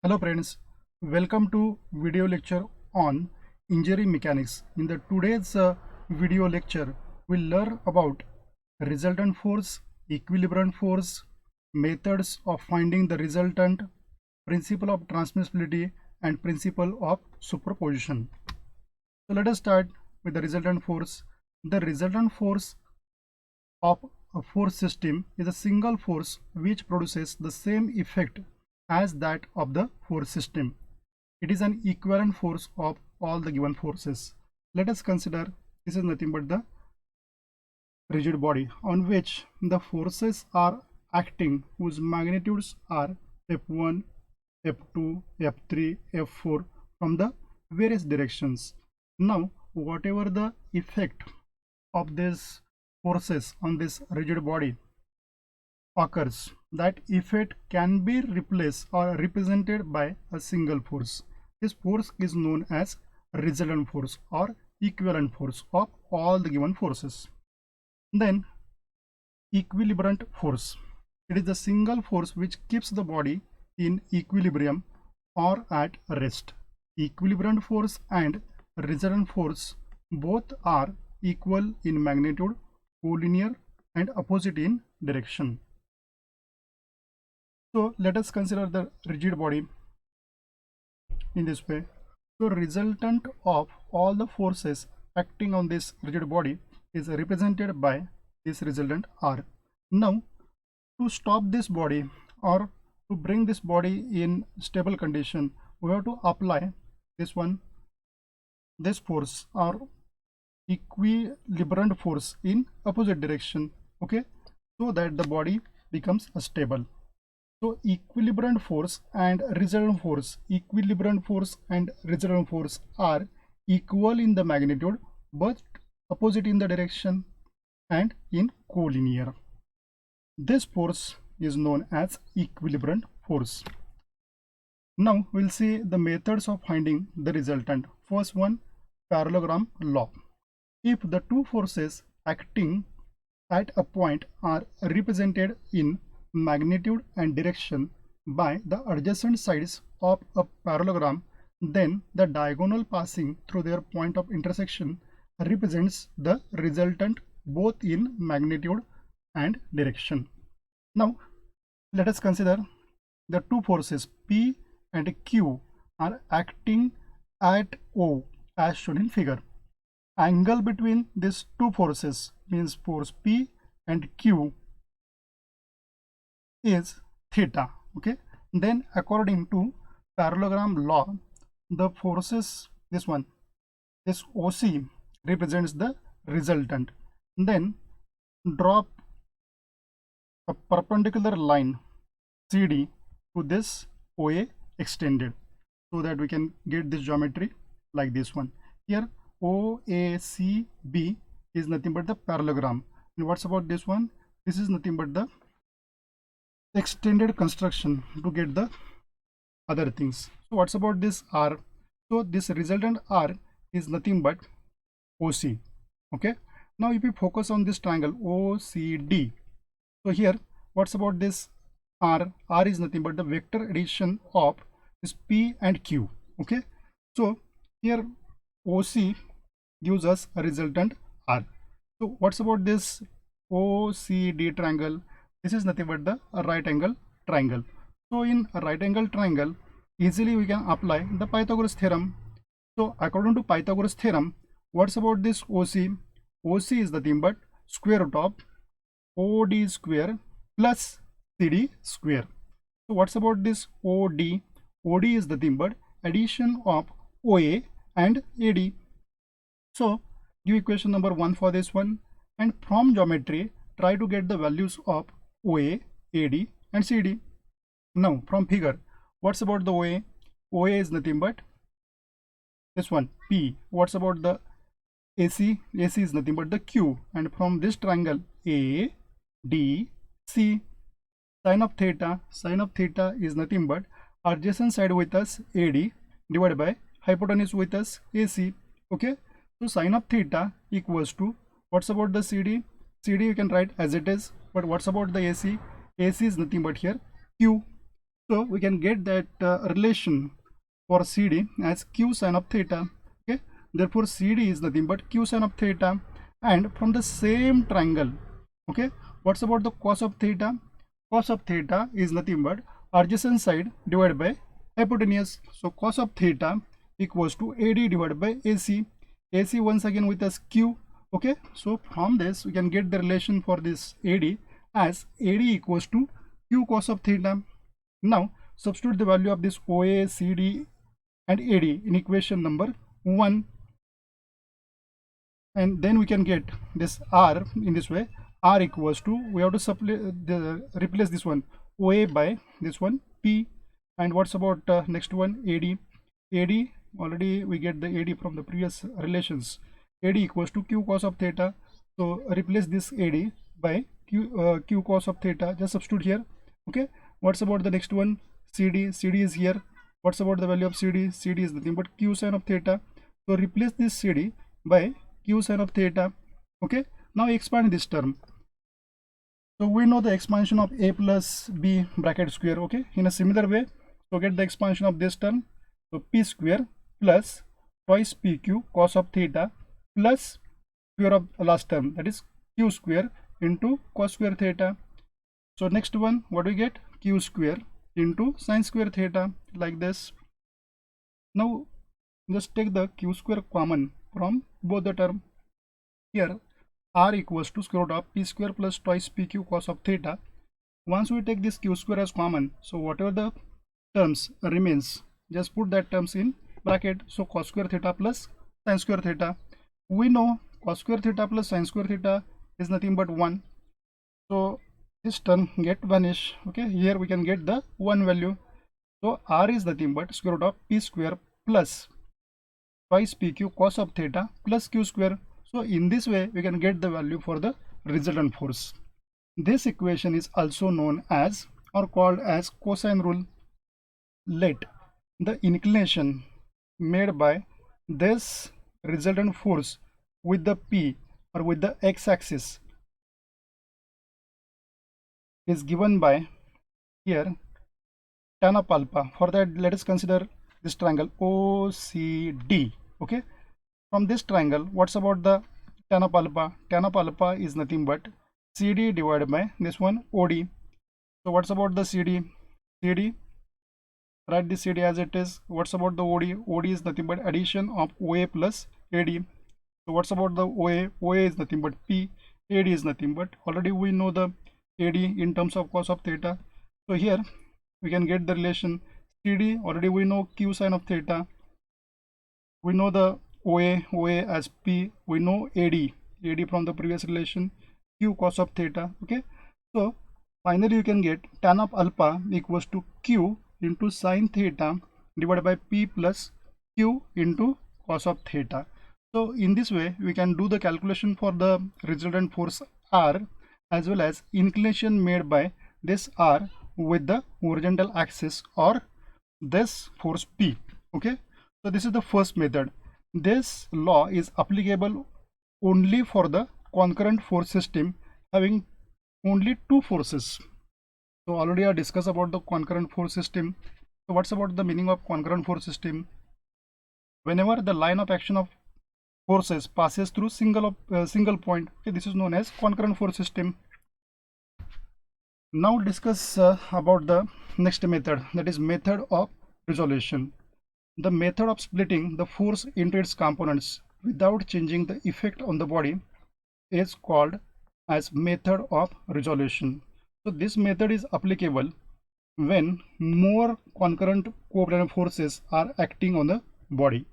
Hello friends, welcome to video lecture on engineering mechanics. In the today's video lecture, we'll learn about resultant force, equilibrium force, methods of finding the resultant, principle of transmissibility, and principle of superposition. So let us start with the resultant force. The resultant force of a force system is a single force which produces the same effect as that of the force system. It is an equivalent force of all the given forces. Let us consider this is nothing but the rigid body on which the forces are acting whose magnitudes are F1, F2, F3, F4 from the various directions. Now whatever the effect of these forces on this rigid body occurs, that effect can be replaced or represented by a single force. This force is known as resultant force or equivalent force of all the given forces. Then equilibrium force. It is the single force which keeps the body in equilibrium or at rest. Equilibrium force and resultant force both are equal in magnitude, collinear and opposite in direction. So let us consider the rigid body in this way. So resultant of all the forces acting on this rigid body is represented by this resultant R. Now to stop this body or to bring this body in stable condition, we have to apply this force or equilibrium force in opposite direction, okay, so that the body becomes stable. So equilibrium force and resultant force, are equal in the magnitude but opposite in the direction and in collinear. This force is known as equilibrium force. Now we'll see the methods of finding the resultant. First one, parallelogram law. If the two forces acting at a point are represented in magnitude and direction by the adjacent sides of a parallelogram, then the diagonal passing through their point of intersection represents the resultant both in magnitude and direction. Now let us consider the two forces P and Q are acting at O as shown in figure. Angle between these two forces means force P and Q is theta, okay. Then according to parallelogram law, the forces, this OC represents the resultant. Then drop a perpendicular line CD to this OA extended so that we can get this geometry like this one. Here OACB is nothing but the parallelogram, and what's about this one? This is nothing but the extended construction to get the other things. So what's about this R? So this resultant R is nothing but OC, okay. Now if we focus on this triangle OCD, so here what's about this R? R is nothing but the vector addition of this P and Q, okay. So here OC gives us a resultant R. So what's about this OCD triangle? This is nothing but the right angle triangle. So in a right angle triangle, easily we can apply the Pythagoras theorem. So according to Pythagoras theorem, what's about this OC? OC is nothing but square root of OD square plus CD square. So what's about this OD? OD is nothing but addition of OA and AD. So give equation number 1 for this one, and from geometry try to get the values of OA, AD and CD. Now from figure, what's about the OA? OA is nothing but this one P. What's about the AC? AC is nothing but the Q, and from this triangle ADC, sine of theta is nothing but adjacent side with us AD divided by hypotenuse with us AC, okay. So sine of theta equals to, what's about the CD? CD you can write as it is, but what's about the AC? AC is nothing but here Q. So we can get that relation for CD as q sine of theta. Okay, therefore CD is nothing but q sine of theta. And from the same triangle, okay, what's about the cos of theta? Cos of theta is nothing but adjacent side divided by hypotenuse. So cos of theta equals to AD divided by AC. AC once again with us q. Okay, so from this we can get the relation for this AD as AD equals to q cos of theta. Now substitute the value of this OA, CD and AD in equation number 1, and then we can get this R in this way. R equals to, we have to replace this one OA by this one P. And what's about next one, AD? AD, already we get the AD from the previous relations. AD equals to q cos of theta. So replace this AD by q cos of theta, just substitute here. Okay, what's about the next one? CD. CD is here. What's about the value of CD? CD is nothing but q sine of theta. So replace this CD by q sine of theta. Okay, now expand this term. So we know the expansion of a plus b bracket square. Okay, in a similar way, so get the expansion of this term. So p square plus twice pq cos of theta plus square of last term, that is q square into cos square theta. So next one, what we get? Q square into sine square theta, like this. Now just take the q square common from both the term. Here R equals to square root of p square plus twice pq cos of theta. Once we take this q square as common, so whatever the terms remains, just put that terms in bracket. So cos square theta plus sin square theta. We know cos square theta plus sin square theta is nothing but 1. So this term get vanish. Okay, here we can get the 1 value. So R is nothing but square root of p square plus twice pq cos of theta plus q square. So in this way we can get the value for the resultant force. This equation is also known as or called as cosine rule. Let the inclination made by this resultant force with the p or with the x-axis is given by here tan of alpha. For that, let us consider this triangle OCD. Okay, from this triangle, what's about the tan of alpha? Tan of alpha is nothing but CD divided by this one OD. So what's about the CD? CD, write the CD as it is. What's about the OD? OD is nothing but addition of OA plus AD. So what's about the OA? OA is nothing but P. AD is nothing but, already we know the AD in terms of cos of theta. So here we can get the relation CD. Already we know q sine of theta. We know the OA as P. We know AD from the previous relation, q cos of theta. Okay, so finally you can get tan of alpha equals to q into sine theta divided by P plus q into cos of theta. So in this way we can do the calculation for the resultant force R as well as inclination made by this R with the horizontal axis or this force P. Okay, so this is the first method. This law is applicable only for the concurrent force system having only two forces. So already I discussed about the concurrent force system. So what's about the meaning of concurrent force system? Whenever the line of action of forces passes through single point, okay, this is known as concurrent force system. Now discuss about the next method, that is method of resolution. The method of splitting the force into its components without changing the effect on the body is called as method of resolution. So this method is applicable when more concurrent coplanar forces are acting on the body.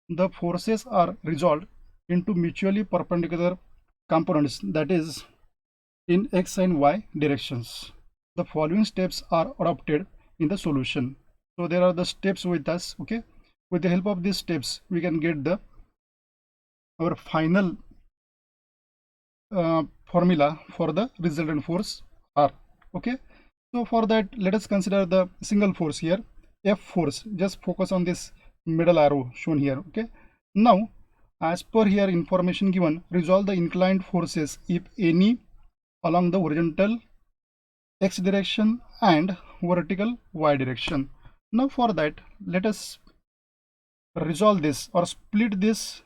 The forces are resolved into mutually perpendicular components, that is in x and y directions. The following steps are adopted in the solution. So there are the steps with us. Okay, with the help of these steps we can get the our final formula for the resultant force R. Okay, so for that let us consider the single force here, F force. Just focus on this middle arrow shown here. Okay, now as per here information given, resolve the inclined forces if any along the horizontal x direction and vertical y direction. Now for that, let us resolve this or split this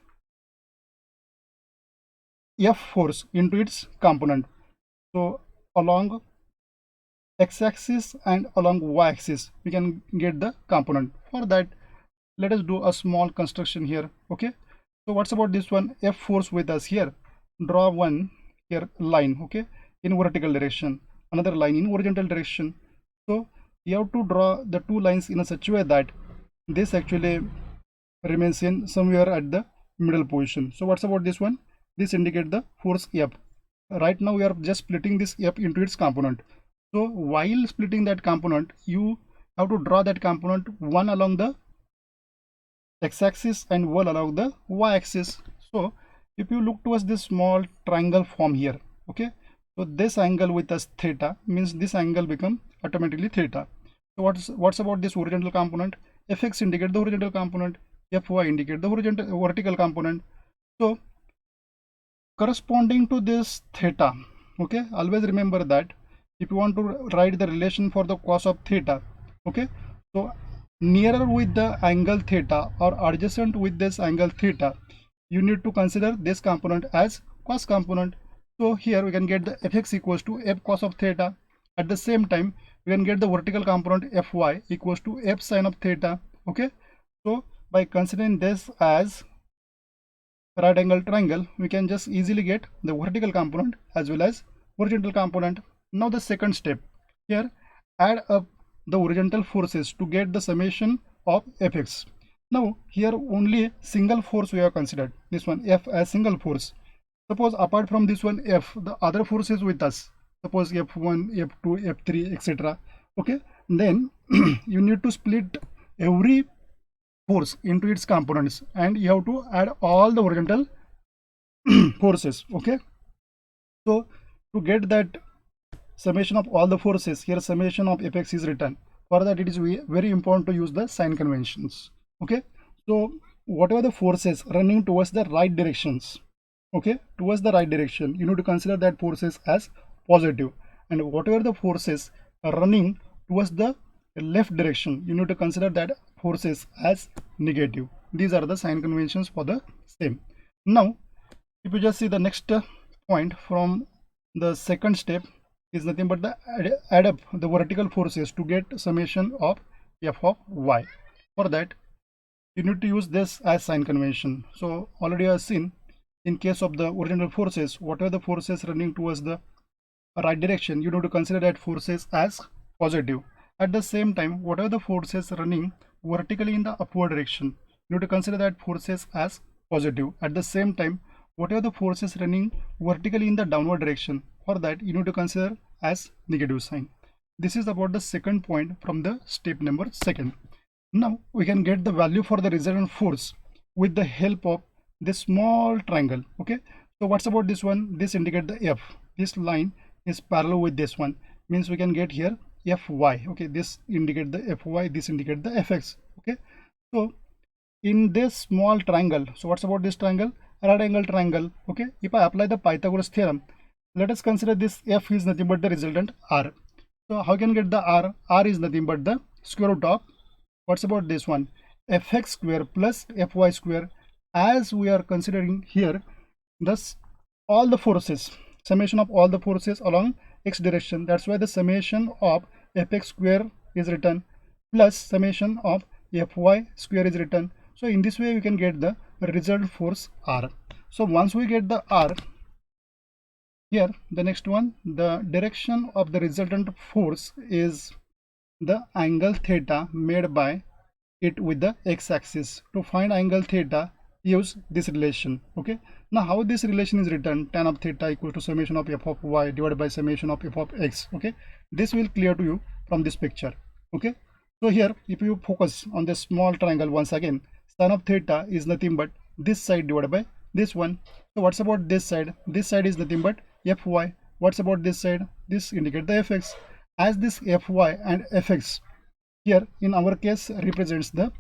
F force into its component. So along x-axis and along y-axis we can get the component. For that, let us do a small construction here. Okay, so what's about this one F force with us here? Draw one here line, okay, in vertical direction, another line in horizontal direction. So you have to draw the two lines in a such way that this actually remains in somewhere at the middle position. So what's about this one? This indicate the force F. Right now we are just splitting this F into its component. So while splitting that component, you have to draw that component one along the x-axis and one along the y-axis. So if you look towards this small triangle form here, okay, so this angle with us theta means this angle become automatically theta. So what's about this horizontal component? Fx indicate the horizontal component, Fy indicate the vertical component. So corresponding to this theta, okay, always remember that if you want to write the relation for the cos of theta, okay, so nearer with the angle theta or adjacent with this angle theta, you need to consider this component as cos component. So here we can get the fx equals to f cos of theta. At the same time, we can get the vertical component fy equals to f sin of theta. Okay, so by considering this as right angle triangle, we can just easily get the vertical component as well as horizontal component. Now the second step here, add up the horizontal forces to get the summation of fx. Now here only single force we have considered, this one F as single force. Suppose apart from this one F, the other forces with us, suppose F1, F2, F3, etc. Okay, then you need to split every force into its components and you have to add all the horizontal forces. Okay, so to get that summation of all the forces, here summation of fx is written. For that, it is very important to use the sign conventions. Okay, so whatever the forces running towards the right directions, okay, towards the right direction, you need to consider that forces as positive, and whatever the forces are running towards the left direction, you need to consider that forces as negative. These are the sign conventions for the same. Now if you just see the next point from the second step is nothing but the add up the vertical forces to get summation of f of y. For that, you need to use this as sign convention. So already I have seen, in case of the horizontal forces, whatever the forces running towards the right direction, you need to consider that forces as positive. At the same time, whatever the forces running vertically in the upward direction, you need to consider that forces as positive. At the same time, whatever the forces running vertically in the downward direction, for that you need to consider as negative sign. This is about the second point from the step number second. Now we can get the value for the resultant force with the help of this small triangle. Okay, so what's about this one? This indicate the F. This line is parallel with this one, means we can get here Fy. Okay, this indicate the Fy, this indicate the Fx. Okay, so in this small triangle, so what's about this triangle? Right angle triangle. Okay, if I apply the Pythagoras theorem, let us consider this F is nothing but the resultant R. So how can get the R? R is nothing but the square root of, what's about this one? Fx square plus Fy square. As we are considering here, thus all the forces, summation of all the forces along x direction, that's why the summation of Fx square is written plus summation of Fy square is written. So in this way we can get the result force R. So once we get the R, here the next one, the direction of the resultant force is the angle theta made by it with the x-axis. To find angle theta, use this relation. Okay, now how this relation is written? Tan of theta equal to summation of f of y divided by summation of f of x. Okay, this will clear to you from this picture. Okay, so here if you focus on this small triangle once again, tan of theta is nothing but this side divided by this one. So what's about this side? This side is nothing but fy. What's about this side? This indicate the fx. As this fy and fx here in our case represents the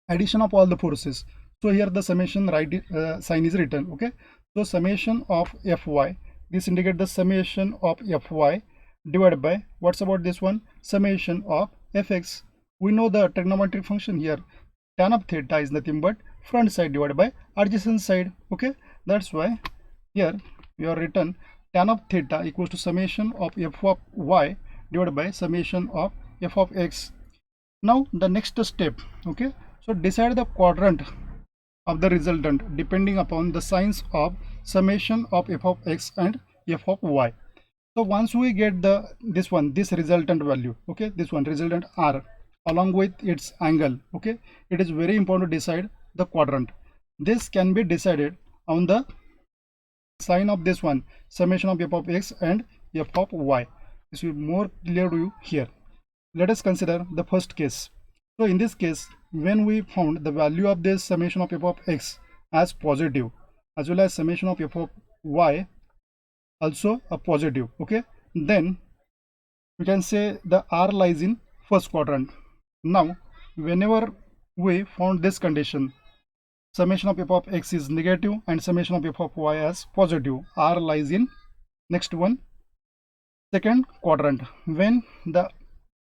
addition of all the forces, so here the summation right sign is written. Okay, so summation of fy, this indicate the summation of fy divided by, what's about this one, summation of fx. We know the trigonometric function here, tan of theta is nothing but front side divided by adjacent side. Okay, that's why here we have written tan of theta equals to summation of f of y divided by summation of f of x. Now the next step, okay, so decide the quadrant of the resultant depending upon the signs of summation of f of x and f of y. So once we get this resultant value, okay, this one resultant r along with its angle, okay, it is very important to decide the quadrant. This can be decided on the sign of this one, summation of f of x and f of y. This will be more clear to you here. Let us consider the first case. So in this case, when we found the value of this summation of f of x as positive, as well as summation of f of y also a positive, okay, then we can say the r lies in first quadrant. Now whenever we found this condition, summation of f of x is negative and summation of f of y as positive, r lies in next one, second quadrant. When the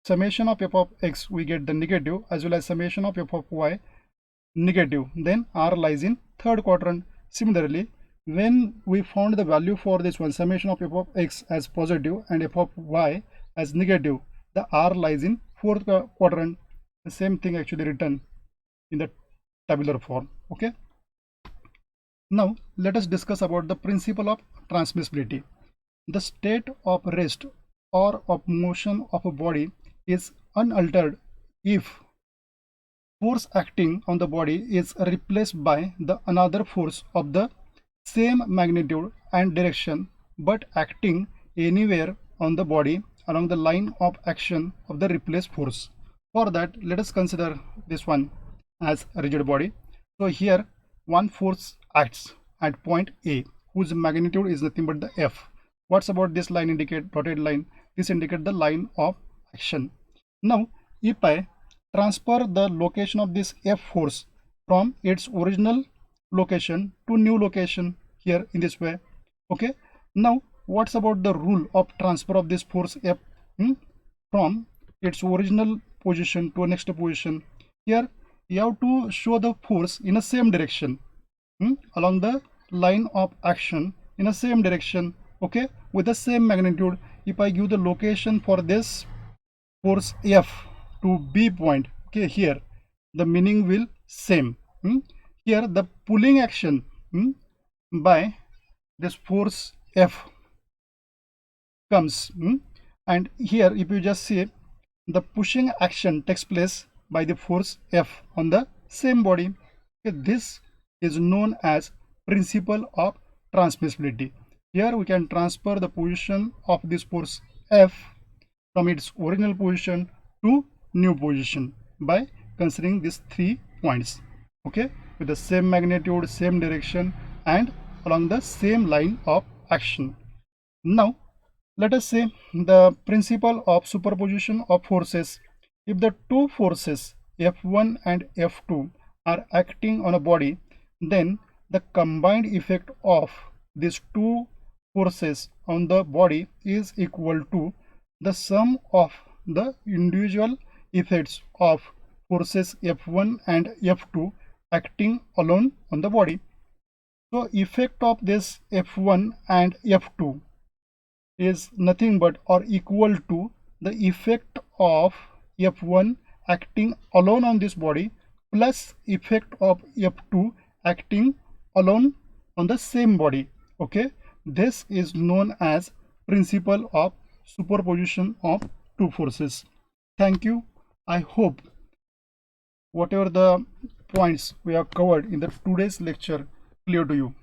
summation of f of x we get the negative as well as summation of f of y negative, then r lies in third quadrant. Similarly, when we found the value for this one, summation of f of x as positive and f of y as negative, the r lies in fourth quadrant. The same thing actually written in the tabular form. Okay, now let us discuss about the principle of transmissibility. The state of rest or of motion of a body is unaltered if force acting on the body is replaced by the another force of the same magnitude and direction but acting anywhere on the body along the line of action of the replaced force. For that, let us consider this one as a rigid body. So here one force acts at point A whose magnitude is nothing but the F. What's about this line indicate, dotted line? This indicates the line of action. Now if I transfer the location of this F force from its original location to new location here in this way, okay, now what's about the rule of transfer of this force F from its original position to next position? Here you have to show the force in the same direction, along the line of action in the same direction, okay, with the same magnitude. If I give the location for this force F to B point, okay, here the meaning will same. Here the pulling action by this force F comes, and here if you just see, the pushing action takes place by the force F on the same body. Okay, this is known as principle of transmissibility. Here we can transfer the position of this force F from its original position to new position by considering these 3 points, okay, with the same magnitude, same direction and along the same line of action. Now let us say the principle of superposition of forces. If the two forces F1 and F2 are acting on a body, then the combined effect of these two forces on the body is equal to the sum of the individual effects of forces F1 and F2 acting alone on the body. So effect of this F1 and F2 is nothing but or equal to the effect of F1 acting alone on this body plus effect of F2 acting alone on the same body. Okay, this is known as principle of superposition of two forces. Thank you. I hope whatever the points we have covered in the today's lecture clear to you.